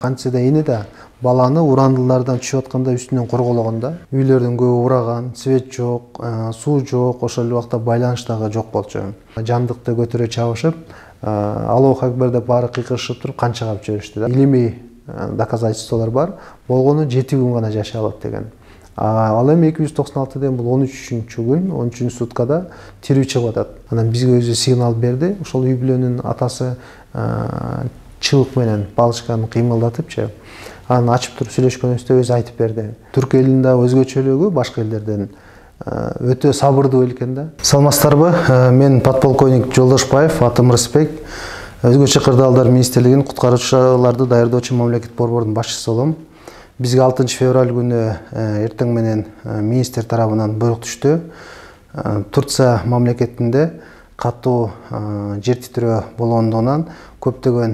Кантсе да эне да баланы урандылардан түшүп атканда үстүнөн коргологондо үйлөрдүн көбү ураган, свет жок, суу жок, ошол эле убакта байланыш дагы жок болчу. Жандыкты көтөрө чабышып, Аллаху акбар деп баары кыйкырышып туруп кан чыгарып жиберишти да. Илимий доказательстволор бар. Болгону 7 күн гана жашай алат деген. Ал эми 296 деген бул 13-күн, 13 суткада тирүү чыгып атат. Анан бизге өзү сигнал берди. Ошол үй бүлөнүн атасы чыбык менен балычканы кыймылдатыпчы, аны ачып туруп сүйлөшкөнүбүздө өзү айтып берди. Түрк элинин да өзгөчөлүгү башка элдерден өтө сабырдуу экен да. Саламатсыздарбы? Мен подполковник Жолдошбаев, атым Рысбек. Өзгөчө кырдаалдар министрлигинин куткаруучуларды даярдоочу мамлекет борборунун башчысы болом. Бизге 6 февраль күнү эртең менен министр тарабынан буйрук түштү. Турция мамлекетинде катуу жер титирөө болгондугунан көптөгөн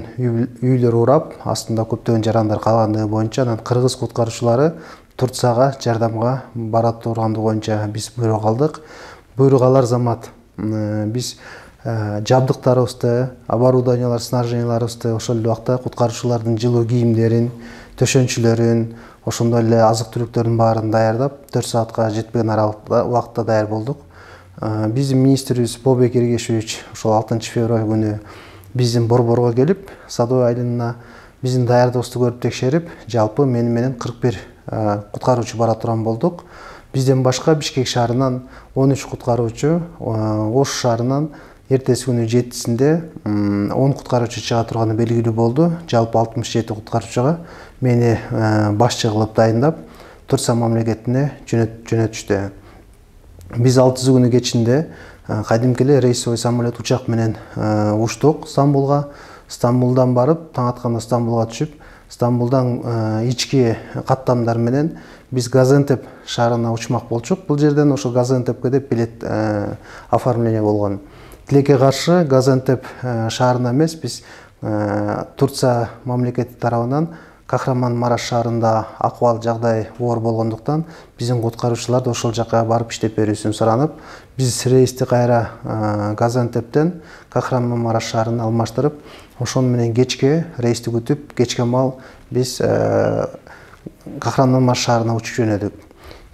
үйлөр урап, астында көптөгөн жарандар калгандыгы боюнча анан кыргыз куткаруучулары Турцияга жардамга бара тургандыгы боюнча биз буйрук алдык. Буйрук алар замат биз жабдыктарыбызды, оборудованиялар, снаряженияларыбызды ошол эле убакта куткаруучулардын жылуу кийимдерин, төшөнчүлөрүн, ошондой эле азык-түлүктөрдүн баарын даярдап, 4 саатка жетпеген аралыкта убакытта даяр болдук. Биздин министрибиз Болбек Эргешевич ошол 6 февраль күнү биздин борборго келип, Садовой айылына биздин даярдыгыбызды көрүп текшерип, жалпы менен 41 куткаруучу бара турган болдук. Бизден башка Бишкек шаарынан 13 куткаруучу, Ош шаарынан эртеси күнү 7-синде 10 куткаруучу чыга турганы белгилүү болду. Жалпы 67 куткаруучуга мени башчы кылып дайындап, Турция мамлекетине жөнөтүштү. Биз 6 күнү кечинде кадимки эле рейсовый самолет учак менен учтук Стамбулга. Стамбулдан барып, таң атканда Стамбулга түшүп, Стамбулдан ички каттамдар менен биз Газиантеп шаарына учмак болчук. Бул жерден ошо Газиантепке деп билет оформление болгон. Тилекке каршы Газиантеп шаарына эмес, биз Турция мамлекети тарабынан Кахраман-Мараш шаарында акыбал жагдай оор болгондуктан биздин куткаруучулар ошол жака барып иштеп берүүсүн суранып, биз рейсти кайра Газиантептен Кахраман-Мараш шаарына алмаштырып, ошону менен кечке рейсти күтүп, кечке мал биз Кахраман-Мараш шаарына учуп жөнөдүк.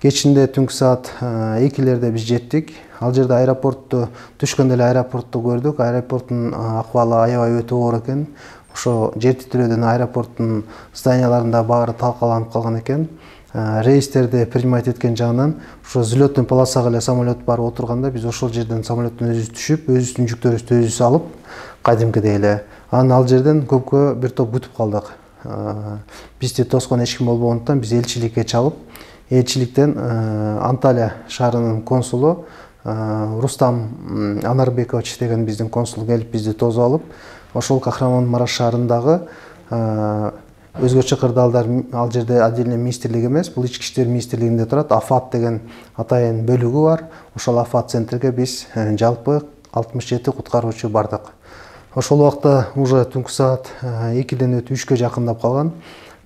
Кечинде түнкү саат 2-лерде биз жеттик. Ал жерде аэропортту түшкөндө эле аэропортту көрдүк. Аэропорттун акыбалы аябай өтө оор экен. Ошо жер титирөөдөн аэропорттун зданияларында баары талкаланып калган экен. Рейстерди принимать эткен жагынан ошо взлётный полосага эле самолет барып отурганда биз ошол жерден самолеттен өзүбүз түшүп, өзүбүздүн жүктөрүбүздү өзүбүз алып, кадимкидей эле. Анан ал жерден көпкө бир топ күтүп калдык. Бизди тоскон эч ким болбогондуктан биз элчиликке чалып, элчиликтен Анталия шаарынын консулу Рустам Анарбекович деген биздин консул келип бизди тосуп алып, ошол Кахраман-Мараш шаарындагы өзгөчө кырдаалдар, ал жерде отдельный министрлик эмес, бул ички иштер министрлигинде турат, Афат деген атайын бөлүгү бар. Ошол Афат центрге биз жалпы 67 куткаруучу бардык. Ошол убакта уже түнкү саат 2-ден өтүп 3-кө жакындап калган.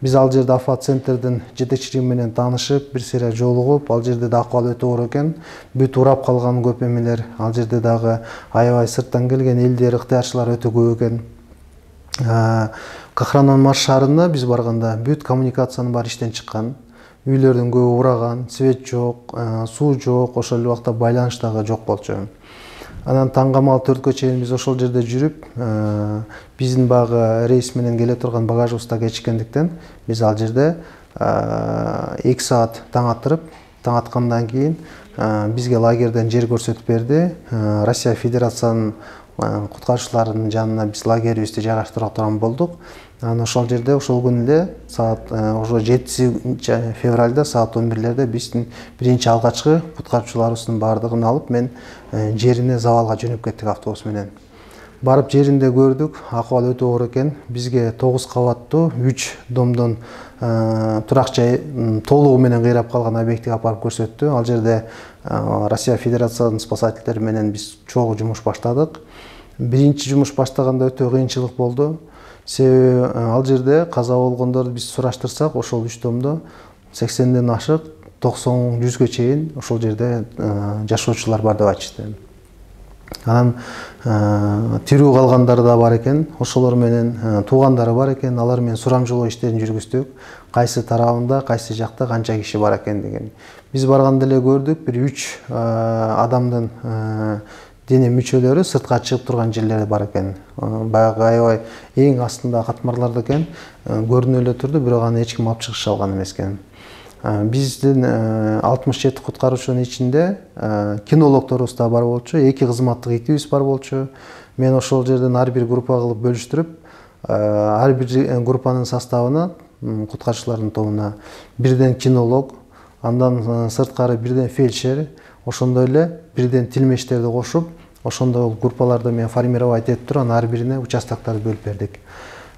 Биз ал жерде Афат центрдин жетекчилиги менен таанышып, бир сыйра жолугуп, ал жерде да акыбал өтө оор экен. Бүт урап калган көп эмелер, ал жерде дагы аябай сырттан келген элдер, ыктыярчылар өтө көп экен. Кахраман-Мараш шаарына биз барганда бүт коммуникациянын баары иштен чыккан. Үйлөрдүн көбү ураган, свет жок, суу жок, ошол эле убакта байланыш дагы жок болчу. Анан таңгамал 4-кө чейин биз ошол жерде жүрүп, биздин багы рейс менен келе турган багажыбызда кечиккендиктен биз ал жерде 2 саат таң атырып, таң аткандан кийин бизге лагерден жер көрсөтүп берди. Россия Федерациянын куткаруучуларынын жанына биз лагерибизди жайгаштыра турган болдук. Анан ошол жерде ошол күнү эле саат ошо 7 февралда саат 11-лерде биздин биринчи алгачкы куткаруучуларыбыздын баардыгын алып, мен жерине Завалга жөнөп кеттик автобус менен. Барып жеринде көрдүк, акыбал өтө оор экен. Бизге 9 кабаттуу 3 домдон турак жай толугу менен кыйрап калган объектиге апарып көрсөттү. Ал жерде Россия Федерациянын спасательдери менен биз чогуу жумуш баштадык. Биринчи жумуш баштаганда өтө кыйынчылык болду. Себеби ал жерде каза болгондорду биз сураштырсак, ошол 3 домдо 80ден ашык, 90-100гө чейин ошол жерде жашоочулар бар деп айтышты. Анан тирүү калгандары да бар экен. Ошолор менен туугандары бар экен. Алар менен сурамжылоо иштерин жүргүздүк. Кайсы тарабында, кайсы жакта канча киши бар экен деген. Биз барганда эле көрдүк, бир 3 адамдын дене мүчөлөрү сыртка чыгып турган жерлери бар экен. Баягы аябай эң астында катмарларда экен. Көрүнө эле турду, бирок аны эч ким алып чыгыша алган эмес экен. Биздин 67 куткаруучунун ичинде кинологторубуз да бар болчу, 2 кызматтык итибиз бар болчу. Мен ошол жерден ар бир группа кылып бөлүштүрүп, ар бир группанын составына, куткаруучулардын тобуна бирден кинолог, андан сырткары бирден фельдшер, ошондой эле бирден тилмештерди кошуп, ошондой группаларды мен формировать этип туруп, анан ар бирине участоктарды бөлүп бердик.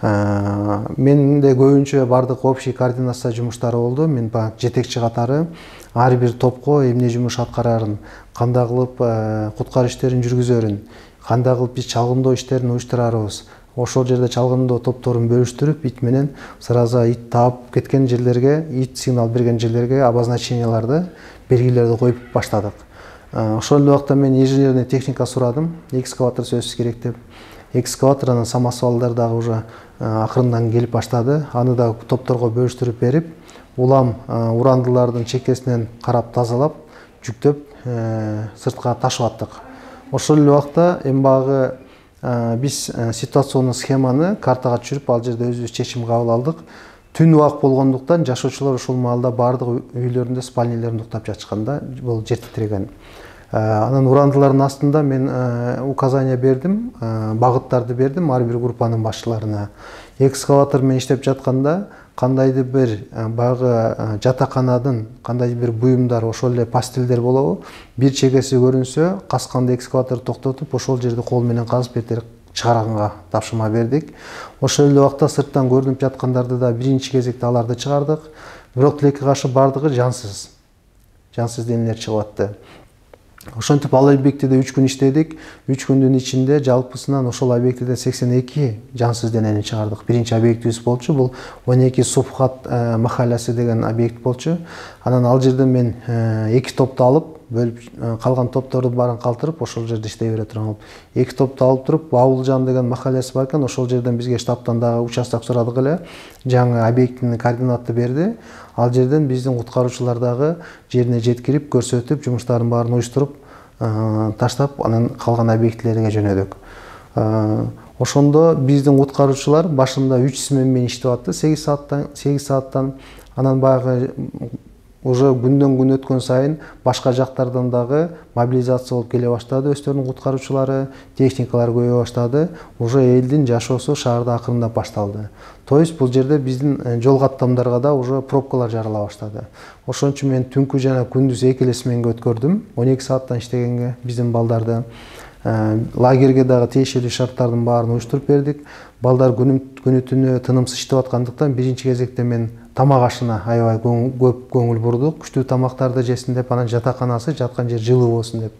Менде көбүнчө бардык общий координация жумуштары болду. Мен жетекчи катары ар бир топко эмне жумуш аткарарын, кандай кылып куткаруу иштерин жүргүзөрүн, кандай кылып биз чалгындоо иштерин уюштурарыбыз. Ошол жерде чалгындоо топторун бөлүштүрүп, ит менен сразу ит таап кеткен жерлерге, ит сигнал берген жерлерге обозначенияларды, белгилерди коюп баштадык. Ошол эле убакта мен инженерный техника сурадым, экскаватор сөзсүз керек деп. Экскаватор анан самосвалдар дагы уже акырындан келип баштады. Аны да топторго бөлүштүрүп берип, улам урандылардын чекесинен карап тазалап, жүктөп сыртка ташып аттык. Ошол эле убакта эми багы биз ситуационный схеманы картага түшүрүп, ал жерде өзүбүз чечим кабыл алдык. Түн убак болгондуктан жашоочулар ошол маалда бардык үйлөрүндө, спальняларында уктап жатышканда бул жер титиреген. Анан урандылардын астында мен указания бердим, багыттарды бердим ар бир группанын башчыларына. Экскаватор менен иштеп жатканда кандайдыр бир баягы жатаканадын кандайдыр бир буюмдар, ошол эле пастилдер болобу, бир чегеси көрүнсө, касканда экскаватор токтотуп, ошол жерди кол менен казып бертер чыгарганга тапшырма бердик. Ошол эле убакта сырттан көрүнүп жаткандарды да биринчи кезекте аларды чыгардык. Бирок тилекке каршы бардыгы жансыз. Жансыз денелер чыгып атты. Ошентип ал объектиде 3 күн иштедик. 3 күндүн ичинде жалпысынан ошол объектиде 82 жансыз денени чыгардык. Биринчи объектибиз болчу, бул 12 Субхат махаллясы деген объект болчу. Анан ал жерден мен 2 топту алып, бөлүп калган топтордун баарын калтырып, ошол жерде иштей бере турам. 2 топту алып туруп, Бабылжан деген махаллясы бар экен, ошол жерден бизге штабтан дагы участок сурадык эле. Жаңы объекттин координаты берди. Ал жерден биздин куткаруучулар дагы жерине жеткирип, көрсөтүп, жумуштарын баарын уюштуруп, таштап, анан калган объектилерге жөнөдүк. Ошондо биздин куткаруучулар башында 3 смена менен иштеп атты, 8 сааттан. Анан баягы уже күндөн күн өткөн сайын башка жактардан дагы мобилизация болуп келе баштады, өздөрүнүн куткаруучулары, техникалар көбөйө баштады. Уже элдин жашоосу шаарда акырындап башталды. То есть бул жерде биздин жол каттамдарга да уже пробкалар жарыла баштады. Ошон үчүн мен түнкү жана күндүз эки эле сменге өткөрдүм. 12 сааттан иштегенге биздин балдарды лагерге дагы тиешелүү шарттардын баарын уюштуруп бердик. Балдар күнү түнү тынымсыз иштеп аткандыктан биринчи кезекте мен тамак ашына аябай көп көңүл бурдук. Күчтүү тамактарды жесин деп, анан жатаканасы, жаткан жер жылуу болсун деп.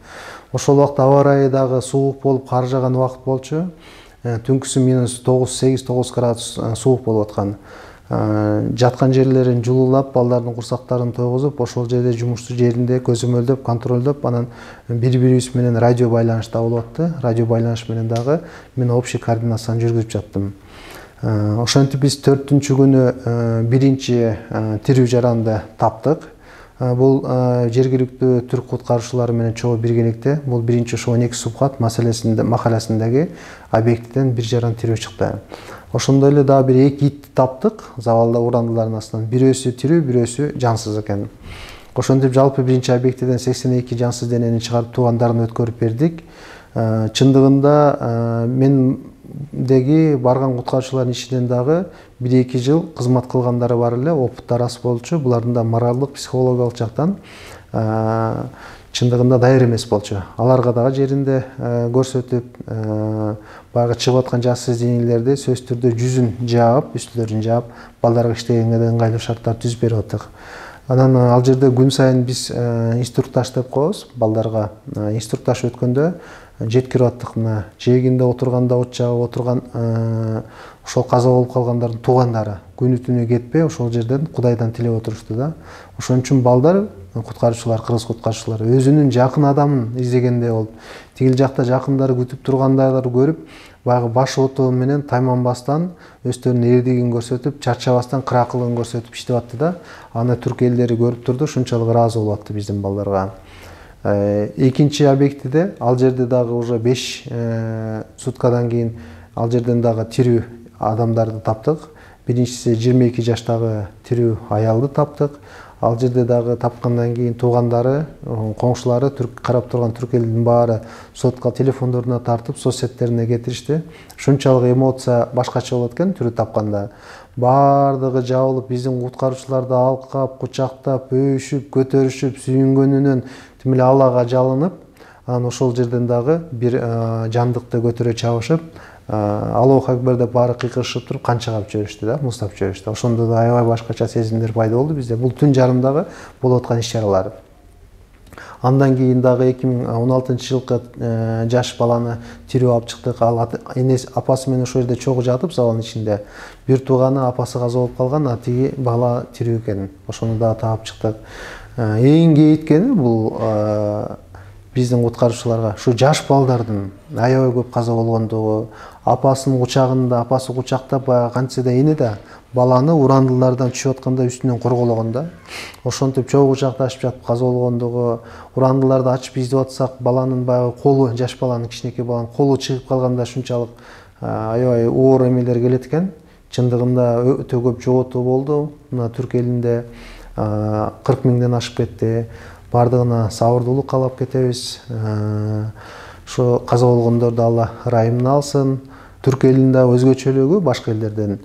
Ошол убакта аба ырайы дагы суук болуп, кар жааган убакыт болчу. Түнкүсү -8-9 градус суук болуп аткан. Жаткан жерлерин жылуулап, балдардын курсактарын тойгузуп, ошол жерде жумуштуу жеринде көзөмөлдөп, контролдоп, анан бири-бирибиз менен радио байланышта болуп атты. Радио байланыш менен дагы мен общий координацияны жүргүзүп жаттым. Ошентип биз 4-күнү күнү биринчи тирүү жаранды таптык. Бул жергиликтүү түрк куткаруучулары менен чогуу биргеликте, бул биринчи ошо 12 Субхат махаллясындагы объекттен бир жаран тирүү чыкты. Ошондой эле дагы бир 2 ит таптык, завалда урандылардын астынан. Бирөөсү тирүү, бирөөсү жансыз экен. Ошентип жалпы биринчи объектиден 82 жансыз денени чыгарып туугандарына өткөрүп бердик. Чындыгында мендеги барган куткаруучулардын ичинен дагы 1-2 жыл кызмат кылгандары бар эле, опыттары аз болчу. Булардын да моралдык, психологиялык жактан чындыгында даяр эмес болчу. Аларга дагы жеринде көрсөтүп, баягы чыгып аткан жансыз денелерди сөзсүз түрдө жүзүн жаап, үстүлөрүн жаап, балдарга иштегенге да ыңгайлуу шарттар түзүп берип аттык. Анан ал жерде күн сайын биз инструктаж деп коебуз, балдарга инструктаж өткөндө жеткирип аттык. Мына жээгинде отурганда, от жагып отурган ошол каза болуп калгандардын туугандары күнү түнү кетпей ошол жерден Кудайдан тилеп отурушту да. Ошон үчүн балдар кыргыз куткаруучулар өзүнүн жакын адамын издегендей болуп, тигил жакта жакындары күтүп тургандайларды көрүп, баягы баш отоо менен тайманбастан өздөрүнүн эрдигин көрсөтүп, чарчабастан кыракылыгын көрсөтүп иштеп атты да. Аны түрк элдери көрүп турду, ушунчалык ыраазы болуп атты биздин балдарга. Экинчи объектиде ал жерде дагы уже 5 суткадан кийин ал жерден дагы тирүү адамдарды таптык. Биринчиси 22 жаштагы тирүү аялды таптык. Ал жерде дагы тапкандан кийин туугандары, коңшулары, карап турган түрк элдин баары сотко телефондоруна тартып, соцсеттерине кетиришти. Ушунчалык эмоция башкача болот экен тирүү тапканда. Бардыгы жабылып, биздин куткаруучуларды алкап, кучактап, өбүшүп, көтөрүшүп, сүйүнгөнүнөн тим эле Аллага жалынып, анан ошол жерден дагы бир жандыкты көтөрө чабышып, Аллаху акбар деп баары кыйкырышып туруп канча кап жиберишти да, муздап жиберишти. Ошондо да аябай башкача сезимдер пайда болду бизде. Бул түн жарымдагы болуп аткан иш-чаралар. Андан кийин дагы 2016-жылкы жаш баланы тирүү алып чыктык. Ал энеси, апасы менен ошол жерде чогуу жатып, залдын ичинде. Бир тууганы апасы каза болуп калган, а тиги бала тирүү экен. Ошону дагы таап чыктык. Эң кейиткени бул биздин куткаруучуларга ушу жаш балдардын аябай көп каза болгондугу, апасынын кучагында, апасы кучактап баягы кантсе да эне да баланы урандылардан түшүп атканда үстүнөн коргологон да. Ошентип чогуу кучакташып жатып каза болгондугу, урандыларды ачып издеп атсак, баланын баягы колу, жаш баланын, кичинекей баланын колу чыгып калганда ушунчалык аябай оор эмелер келет экен. Чындыгында өтө көп жоготуу болду. Мына түрк элинде 40 миңден ашып кетти. Бардыгына сабырдуулук каалап кетебиз. Ошо каза болгондорду Алла ырайымына алсын. Түрк элинин да өзгөчөлүгү башка элдерден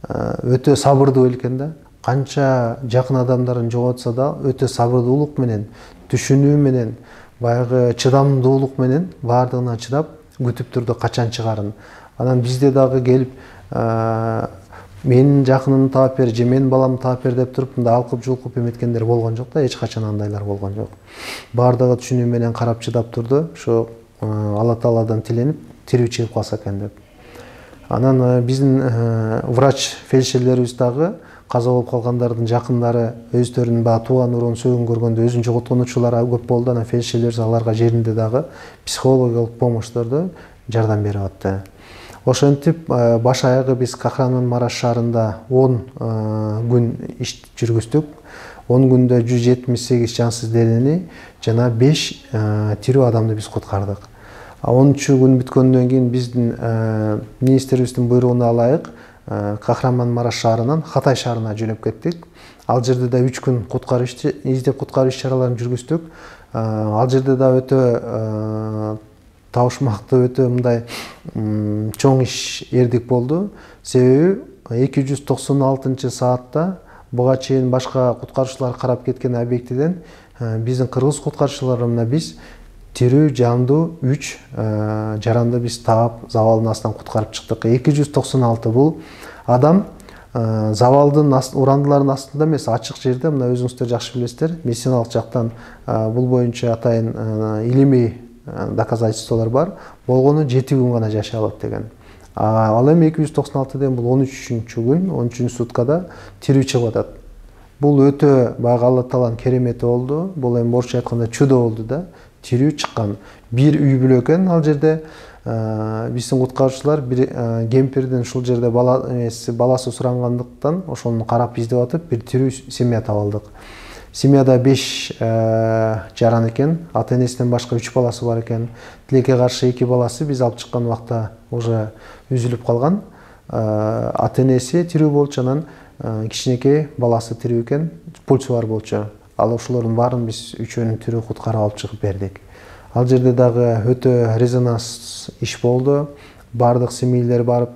өтө сабырдуу экен да. Канча жакын адамдарын жоготса да өтө сабырдуулук менен, түшүнүү менен, баягы чыдамдуулук менен бардыгына чыдап күтүп турду качан чыгарын. Анан бизде дагы келип менин жакынымды таап бер же менин баламды таап бер деп туруп мындай алкып жулкуп эметкендер болгон жок да, эч качан андайлар болгон жок. Бардыгы түшүнүү менен карап чыдап турду. Ошо Алла Тааладан тиленип тирүү чыгып калса экен деп. Анан биздин врач фельдшерлерибиз дагы каза болуп калгандардын жакындары өздөрүнүн баягы тууган уруун сөөгүн көргөндө өзүн жоготкон көп болду. Анан фельдшерлер аларга жеринде дагы психологиялык помощторду жардам берип атты. Ошентип баш аягы биз Кахраман-Мараш шаарында 10 күн иш жүргүздүк. 10 күндө 178 жансыз денени жана 5 тирүү адамды биз куткардык. 10 күн бүткөндөн кийин биздин министрибиздин буйругуна ылайык Кахраман-Мараш шаарынан Хатай шаарына жөнөп кеттик. Ал жерде да 3 күн издеп куткаруу иш-чараларын жүргүздүк. Ал жерде да өтө табышмактуу, өтө мындай чоң иш эрдик болду. Себеби 296 саатта буга чейин башка куткаруучулар карап кеткен объектиден биздин кыргыз куткаруучулары менен биз тирүү жандуу 3 жаранды биз таап завалдын астынан куткарып чыктык. 296 бул адам завалдын урандылардын астында эмес, ачык жерде, мына өзүңүздөр жакшы билесиздер, медициналык жактан бул боюнча атайын илимий доказательстволор бар. Болгону 7 күн гана жашай алат деген. Ал эми 296 деген бул 13-күн, 13 суткада тирүү чыгып атат. Бул өтө баягы Алла Тааланын керемети болду. Бул эми орусча айтканда чудо болду да. Тирүү чыккан. Бир үй бүлө экен ал жерде. Биздин куткаруучулар бир кемпирдин ушул жерде баласы сурангандыктан ошону карап издеп атып, бир тирүү семья таап алдык. Семьяда 5 жаран экен, ата-энесинен башка 3 баласы бар экен. Тилекке каршы 2 баласы биз алып чыккан убакта уже үзүлүп калган. Ата-энеси тирүү болчу, анан кичинекей баласы тирүү экен, пульсу бар болчу. Ал ошолордун баарын биз үчөөнүн тирүү куткарып алып чыгып бердик. Ал жерде дагы өтө резонанс иш болду. Бардык семьялар барып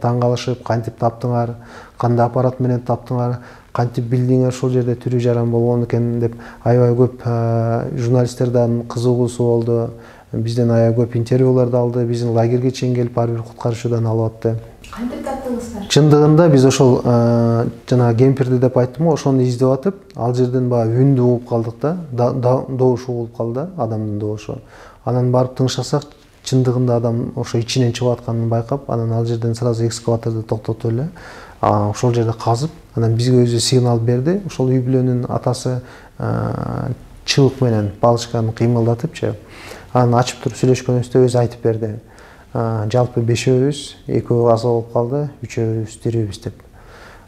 таң калышып, кантип таптыңар, кандай аппарат менен таптыңар, кантип билдиңер ошол жерде тирүү жаран болгон экен деп аябай көп журналисттердин кызыгуусу болду. Бизден аябай көп интервьюларды алды. Биздин лагерге чейин келип ар бир куткаруучудан алып атты. Кантип таптыңыздар? Чындыгында биз ошол жана кемпирди деп айттым го, ошону издеп атып, ал жерден баягы үндү угуп калдык да, добушу угулуп калды, адамдын добушу. Анан барып тыңшасак, чындыгында адам ошо ичинен чыгып атканын байкап, анан ал жерден сразу экскаваторду токтотуп эле ошол жерде казып, анан бизге өзү сигнал берди. Ошол үй бүлөнүн атасы чыбык менен балычканы кыймылдатыпчы анан ачып туруп сүйлөшкөнүбүздө өзү айтып берди. Жалпы 5-өөбүз, 2-өө каза болуп калды, 3-өөбүз тирүүбүз деп.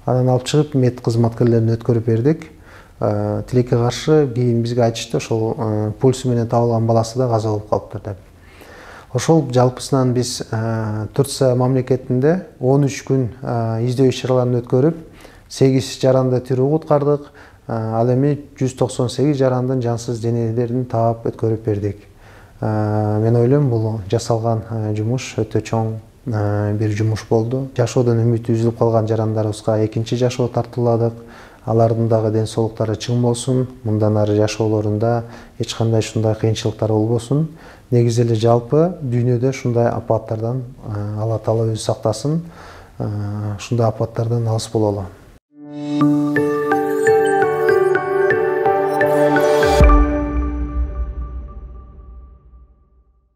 Анан алып чыгып мед кызматкерлерин өткөрүп бердик. Тилекке каршы кийин бизге айтышты, ошол пульсу менен табылган баласы да каза болуп калыптыр деп. Ошол жалпысынан биз Турция мамлекетинде 13 күн издөө иш-чараларын өткөрүп, 8 жаранды тирүү куткардык. Ал эми 198 жарандын жансыз денелерин таап өткөрүп бердик. Мен ойлойм, бул жасалган жумуш өтө чоң бир жумуш болду. Жашоодон үмүтү үзүлүп калган жарандарыбызга экинчи жашоо тартууладык. Алардын дагы ден соолуктары чың болсун, мындан ары жашоолорунда эч кандай ушундай кыйынчылыктар болбосун. Негизи эле жалпы дүйнөдө ушундай апаттардан Алла Таала өзү сактасын. Ушундай апаттардан алыс бололу.